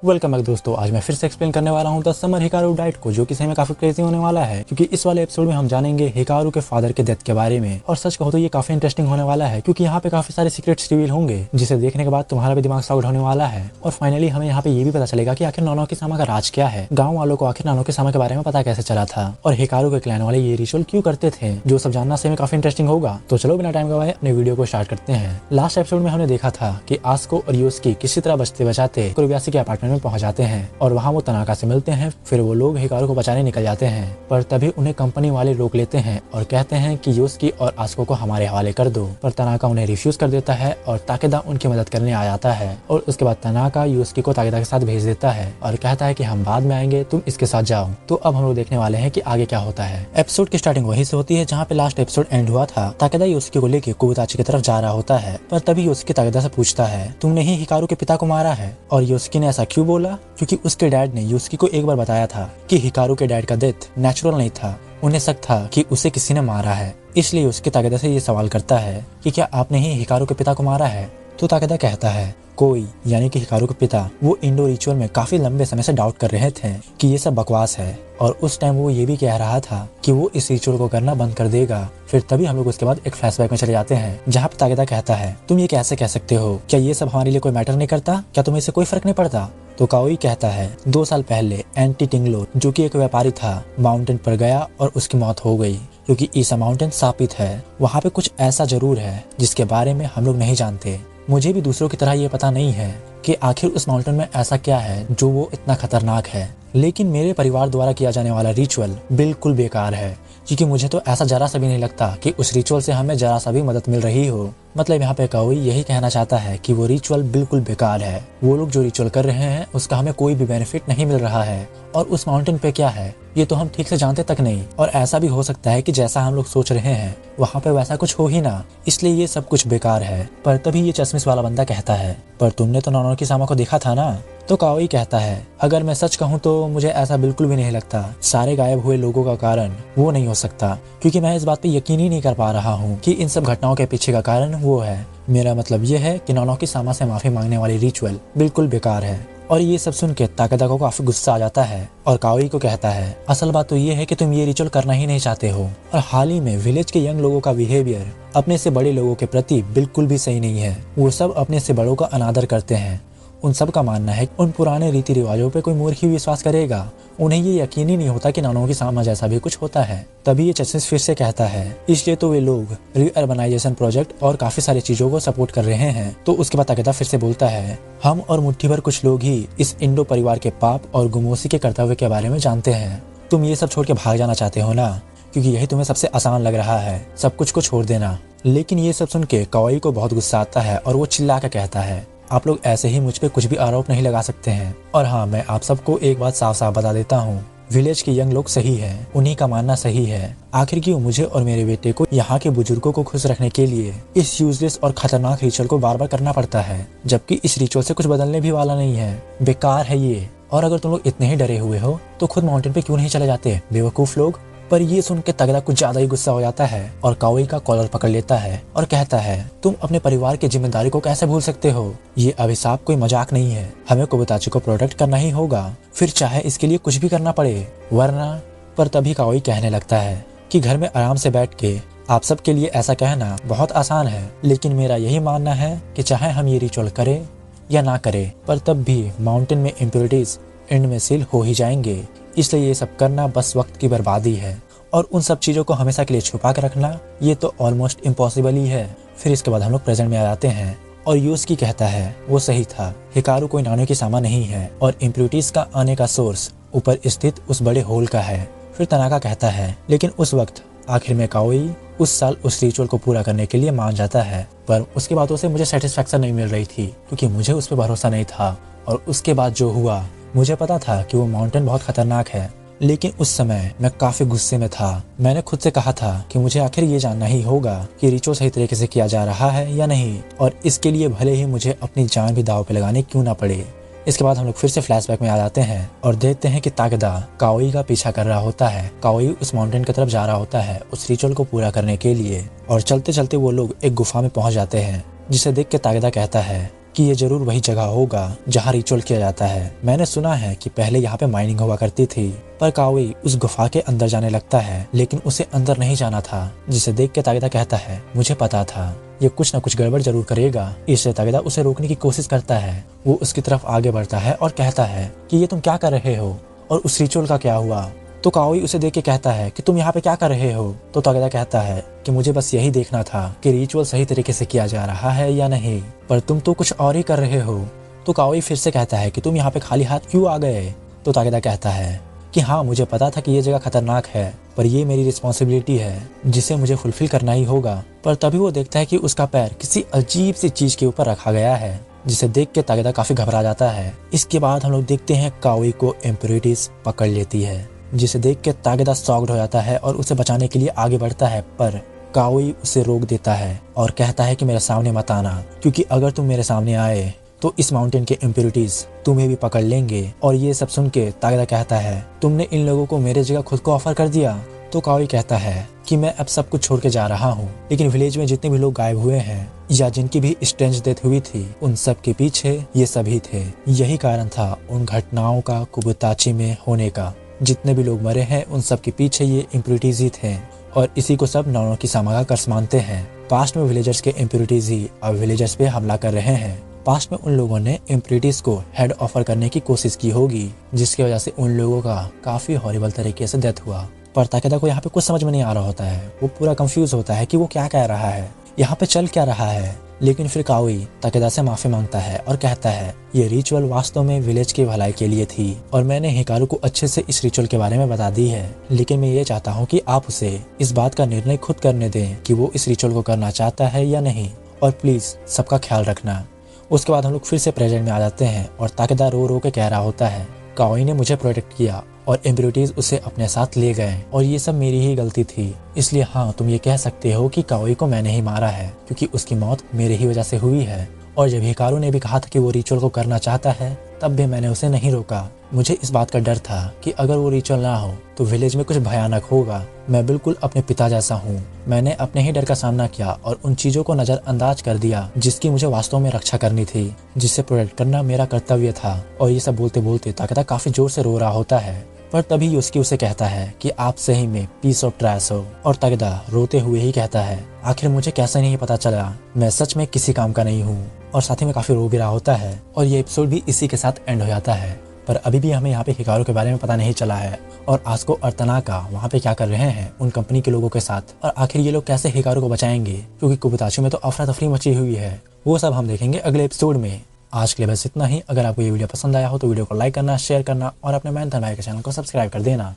Welcome back दोस्तों। आज मैं फिर से एक्सप्लेन करने वाला हूँ द समर हिकारू डाइट को, जो कि सही में काफी क्रेजी होने वाला है, क्योंकि इस वाले एपिसोड में हम जानेंगे हिकारू के फादर के डेथ के बारे में। और सच कहो तो ये काफी इंटरेस्टिंग होने वाला है, क्योंकि यहाँ पे काफी सारे सीक्रेट्स रिवील होंगे, जिसे देखने के बाद तुम्हारा भी दिमाग साउट होने वाला है। और फाइनली हमें यहाँ पे ये भी पता चलेगा कि आखिर नानोकी-सामा का राज क्या है, गाँव वालों को आखिर नानोकी-सामा के बारे में पता कैसे चला था, और हिकारू के क्लैन वाले ये रिचुअल क्यों करते थे, जो सब जानना सही में काफी इंटरेस्टिंग होगा। तो चलो बिना टाइम गवाए अपने वीडियो को स्टार्ट करते हैं। लास्ट एपिसोड में हमने देखा था कि आस्को और योस्की किसी तरह बचते बचाते कुरुबायाशी के अपार्टमेंट में पहुंच जाते हैं और वहाँ वो तनाका से मिलते हैं। फिर वो लोग हिकारू को बचाने निकल जाते हैं, पर तभी उन्हें कंपनी वाले रोक लेते हैं और कहते हैं कि योस्की और आस्को को हमारे हवाले कर दो। पर तनाका उन्हें रिफ्यूज कर देता है और ताकेदा उनकी मदद करने आ जाता है। और उसके बाद तनाका योस्की को ताकेदा के साथ भेज देता है और कहता है कि हम बाद में आएंगे, तुम इसके साथ जाओ। तो अब हम लोग देखने वाले हैं कि आगे क्या होता है। एपिसोड की स्टार्टिंग वहीं से होती है जहाँ पे लास्ट एपिसोड एंड हुआ था। ताकेदा योस्की को लेकर कोबुताची की तरफ जा रहा होता है, पर तभी योस्की ताकेदा से पूछता है, तुमने ही हिकारू के पिता को मारा है? और योस्की ने ऐसा क्यों बोला? क्योंकि उसके डैड ने योस्की को एक बार बताया था कि हिकारू के डैड का डेथ नेचुरल नहीं था, उन्हें शक था कि उसे किसी ने मारा है। इसलिए उसके ताकेदा से ये सवाल करता है कि क्या आपने ही हिकारू के पिता को मारा है? तो ताकेदा कहता है कोई, यानी कि हिकारू के पिता। वो इंडो रिचुअल में काफी लंबे समय से डाउट कर रहे थे कि ये सब बकवास है, और उस टाइम वो ये भी कह रहा था कि वो इस रिचुअल को करना बंद कर देगा। फिर तभी हम लोग उसके बाद एक फ्लैशबैक में चले जाते हैं, जहाँ पे ताकेदा कहता है, तुम ये कैसे कह सकते हो? क्या ये सब हमारे लिए कोई मैटर नहीं करता? क्या तुम्हें इससे कोई फर्क नहीं पड़ता? तो काओई कहता है 2 साल पहले एंटी टिंगलो, जो कि एक व्यापारी था, माउंटेन पर गया और उसकी मौत हो गई, क्योंकि ईसा माउंटेन शापित है। वहाँ पे कुछ ऐसा जरूर है जिसके बारे में हम लोग नहीं जानते। मुझे भी दूसरों की तरह ये पता नहीं है कि आखिर उस माउंटेन में ऐसा क्या है जो वो इतना खतरनाक है, लेकिन मेरे परिवार द्वारा किया जाने वाला रिचुअल बिल्कुल बेकार है, क्योंकि मुझे तो ऐसा जरा सा भी नहीं लगता कि उस रिचुअल से हमें जरा सा भी मदद मिल रही हो। मतलब यहाँ पे काओई यही कहना चाहता है कि वो रिचुअल बिल्कुल बेकार है। वो लोग जो रिचुअल कर रहे हैं उसका हमें कोई भी बेनिफिट नहीं मिल रहा है, और उस माउंटेन पे क्या है ये तो हम ठीक से जानते तक नहीं। और ऐसा भी हो सकता है कि जैसा हम लोग सोच रहे हैं वहाँ पे वैसा कुछ हो ही ना, इसलिए ये सब कुछ बेकार है। पर तभी ये चश्मिश वाला बंदा कहता है, पर तुमने तो नानोकी-सामा को देखा था ना? तो काओई कहता है, अगर मैं सच कहूँ तो मुझे ऐसा बिल्कुल भी नहीं लगता। सारे गायब हुए लोगों का कारण वो नहीं हो सकता, क्योंकि मैं इस बात पे यकीन ही नहीं कर पा रहा हूँ कि इन सब घटनाओं के पीछे का कारण वो है। मेरा मतलब ये है कि नानोकी-सामा से माफी मांगने वाली रिचुअल बिल्कुल बेकार है। और ये सब सुन के ताकेदा को काफी गुस्सा आ जाता है और काओई को कहता है, असल बात तो ये है कि तुम ये रिचुअल करना ही नहीं चाहते हो। और हाल ही में विलेज के यंग लोगों का बिहेवियर अपने से बड़े लोगों के प्रति बिल्कुल भी सही नहीं है। वो सब अपने से बड़ों का अनादर करते हैं। उन सब का मानना है कि उन पुराने रीति रिवाजों पे कोई मूर्ख ही विश्वास करेगा। उन्हें ये यकीन ही नहीं होता कि नानोकी-सामा जैसा भी कुछ होता है। तभी ये चश्मिश फिर से कहता है, इसलिए तो वे लोग रीअर्बनाइजेशन प्रोजेक्ट और काफी सारी चीजों को सपोर्ट कर रहे हैं। तो उसके बाद ताकेदा फिर से बोलता है, हम और मुट्ठी भर कुछ लोग ही इस इंडो परिवार के पाप और गुमोसी के कर्तव्य के बारे में जानते हैं। तुम ये सब छोड़ के भाग जाना चाहते हो ना, क्योंकि यही तुम्हें सबसे आसान लग रहा है, सब कुछ को छोड़ देना। लेकिन ये सब सुन के काओई को बहुत गुस्सा आता है और वो चिल्ला कर कहता है, आप लोग ऐसे ही मुझ पे कुछ भी आरोप नहीं लगा सकते हैं। और हाँ, मैं आप सबको एक बात साफ साफ बता देता हूँ, विलेज के यंग लोग सही है, उन्हीं का मानना सही है। आखिर क्यों मुझे और मेरे बेटे को यहाँ के बुजुर्गों को खुश रखने के लिए इस यूजलेस और खतरनाक रिचुअल को बार बार करना पड़ता है, जबकि इस रिचुअल से कुछ बदलने भी वाला नहीं है। बेकार है ये। और अगर तुम लोग इतने ही डरे हुए हो तो खुद माउंटेन पे क्यों नहीं चले जाते, बेवकूफ लोग। पर ये सुन के ताकेदा कुछ ज्यादा ही गुस्सा हो जाता है और काओई का कॉलर पकड़ लेता है और कहता है, तुम अपने परिवार की जिम्मेदारी को कैसे भूल सकते हो? ये अभिशाप कोई मजाक नहीं है, हमें कोबुताची को प्रोटेक्ट करना ही होगा, फिर चाहे इसके लिए कुछ भी करना पड़े, वरना। पर तभी काओई कहने लगता है कि घर में आराम से बैठ के आप सबके लिए ऐसा कहना बहुत आसान है, लेकिन मेरा यही मानना है कि चाहे हम ये रिचुअल करें या ना करें, पर तब भी माउंटेन में इम्प्योरिटीज एंड में सील हो ही जाएंगे। इसलिए ये सब करना बस वक्त की बर्बादी है, और उन सब चीजों को हमेशा के लिए छुपा कर रखना ये तो ऑलमोस्ट इम्पॉसिबल ही है। फिर इसके बाद हम लोग प्रेजेंट में आ जाते हैं और योस्की कहता है वो सही था, हिकारू कोई नानोकी-सामा नहीं है और इम्प्योरिटीज का आने का सोर्स ऊपर स्थित उस बड़े होल का है। फिर तनाका कहता है, लेकिन उस वक्त आखिर में काओई उस साल उस रिचुअल को पूरा करने के लिए मान जाता है, पर उसकी बातों से मुझे सेटिस्फेक्शन नहीं मिल रही थी, क्योंकि मुझे उस पर भरोसा नहीं था। और उसके बाद जो हुआ, मुझे पता था कि वो माउंटेन बहुत खतरनाक है, लेकिन उस समय मैं काफी गुस्से में था। मैंने खुद से कहा था कि मुझे आखिर ये जानना ही होगा कि रिचुअल सही तरीके से किया जा रहा है या नहीं, और इसके लिए भले ही मुझे अपनी जान भी दांव पे लगाने क्यों ना पड़े। इसके बाद हम लोग फिर से फ्लैशबैक में आ जाते हैं और देखते हैं कि ताकेदा काओई का पीछा कर रहा होता है। काओई उस माउंटेन की तरफ जा रहा होता है उस रिचुअल को पूरा करने के लिए, और चलते चलते वो लोग एक गुफा में पहुंच जाते हैं, जिसे देख के ताकेदा कहता है कि ये जरूर वही जगह होगा जहाँ रिचुअल किया जाता है। मैंने सुना है कि पहले यहाँ पे माइनिंग हुआ करती थी, पर काओई उस गुफा के अंदर जाने लगता है, लेकिन उसे अंदर नहीं जाना था, जिसे देख के ताकेदा कहता है मुझे पता था ये कुछ न कुछ गड़बड़ जरूर करेगा। इससे ताकेदा उसे रोकने की कोशिश करता है। वो उसकी तरफ आगे बढ़ता है और कहता है कि ये तुम क्या कर रहे हो और उस रिचुअल का क्या हुआ। तो काओई उसे देख के कहता है कि तुम यहाँ पे क्या कर रहे हो। तो ताकेदा कहता है कि मुझे बस यही देखना था कि रिचुअल सही तरीके से किया जा रहा है या नहीं, पर तुम तो कुछ और ही कर रहे हो। तो काओई फिर से कहता है कि तुम यहाँ पे खाली हाथ क्यों आ गए। तो ताकेदा कहता है कि हाँ, मुझे पता था कि ये जगह खतरनाक है, पर ये मेरी रिस्पॉन्सिबिलिटी है जिसे मुझे फुलफिल करना ही होगा। पर तभी वो देखता है कि उसका पैर किसी अजीब सी चीज के ऊपर रखा गया है, जिसे देख के ताकेदा काफी घबरा जाता है। इसके बाद हम लोग देखते हैं काओई को इम्प्योरिटीज पकड़ लेती है, जिसे देख के ताकेदा शॉक्ड हो जाता है और उसे बचाने के लिए आगे बढ़ता है, पर काओई उसे रोक देता है और कहता है कि मेरे सामने मत आना, क्योंकि अगर तुम मेरे सामने आए तो इस माउंटेन के इम्प्योरिटीज तुम्हें भी पकड़ लेंगे। और ये सब सुन के ताकेदा कहता है तुमने इन लोगों को मेरे जगह खुद को ऑफर कर दिया। तो काओई कहता है कि मैं अब सब कुछ छोड़ के जा रहा हूँ, लेकिन विलेज में जितने भी लोग गायब हुए हैं या जिनकी भी स्ट्रेंज डेथ हुई थी, उन सब के पीछे ये सभी थे। यही कारण था उन घटनाओं का कुबुताची में होने का। जितने भी लोग मरे हैं उन सब के पीछे ये इम्प्योरिटीज ही थे, और इसी को सब नौनों की सामा का कर्स मानते हैं। पास्ट में विलेजर्स के इम्प्योरिटीज ही अब विलेजर्स पे हमला कर रहे हैं। पास्ट में उन लोगों ने इम्प्योरिटीज को हेड ऑफर करने की कोशिश की होगी, जिसकी वजह से उन लोगों का काफी हॉरिबल तरीके से डेथ हुआ। पर ताकेदा को यहाँ पे कुछ समझ में नहीं आ रहा होता है। वो पूरा कंफ्यूज होता है कि वो क्या कह रहा है, यहाँ पे चल क्या रहा है। लेकिन फिर काओई ताकेदा से माफी मांगता है और कहता है ये रिचुअल वास्तव में विलेज की भलाई के लिए थी, और मैंने हिकारू को अच्छे से इस रिचुअल के बारे में बता दी है, लेकिन मैं ये चाहता हूँ कि आप उसे इस बात का निर्णय खुद करने दें कि वो इस रिचुअल को करना चाहता है या नहीं, और प्लीज सबका ख्याल रखना। उसके बाद हम लोग फिर से प्रेजेंट में आ जाते हैं और ताकेदा रो रो के कह रहा होता है काओई ने मुझे प्रोटेक्ट किया और इम्प्योरिटीज उसे अपने साथ ले गए, और ये सब मेरी ही गलती थी। इसलिए हाँ, तुम ये कह सकते हो कि काओई को मैंने ही मारा है, क्योंकि उसकी मौत मेरे ही वजह से हुई है। और जब हिकारू ने भी कहा था कि वो रिचुअल को करना चाहता है, तब भी मैंने उसे नहीं रोका। मुझे इस बात का डर था कि अगर वो रिचुअल ना हो तो विलेज में कुछ भयानक होगा। मैं बिल्कुल अपने पिता जैसा हूँ। मैंने अपने ही डर का सामना किया और उन चीजों को नजरअंदाज कर दिया जिसकी मुझे वास्तव में रक्षा करनी थी, जिससे प्रोटेक्ट करना मेरा कर्तव्य था। और ये सब बोलते बोलते ताकेदा काफी जोर से रो रहा होता है, पर तभी यूस्की उसे कहता है कि आप सही में पीस ऑफ ट्रैश हो। और ताकेदा रोते हुए ही कहता है आखिर मुझे कैसे नहीं पता चला, मैं सच में किसी काम का नहीं हूँ। और साथ ही में काफी रो भी रहा होता है, और ये एपिसोड भी इसी के साथ एंड हो जाता है। पर अभी भी हमें यहाँ पे हिकारू के बारे में पता नहीं चला है, और आस्को और तनाका वहाँ पे क्या कर रहे हैं उन कंपनी के लोगों के साथ, और आखिर ये लोग कैसे हिकारू को बचाएंगे, क्योंकि कुबुताची में तो अफरा तफरी मची हुई है। वो सब हम देखेंगे अगले एपिसोड में। आज के लिए बस इतना ही। अगर आपको ये वीडियो पसंद आया हो तो वीडियो को लाइक करना, शेयर करना और अपने मैन भाई के चैनल को सब्सक्राइब कर देना।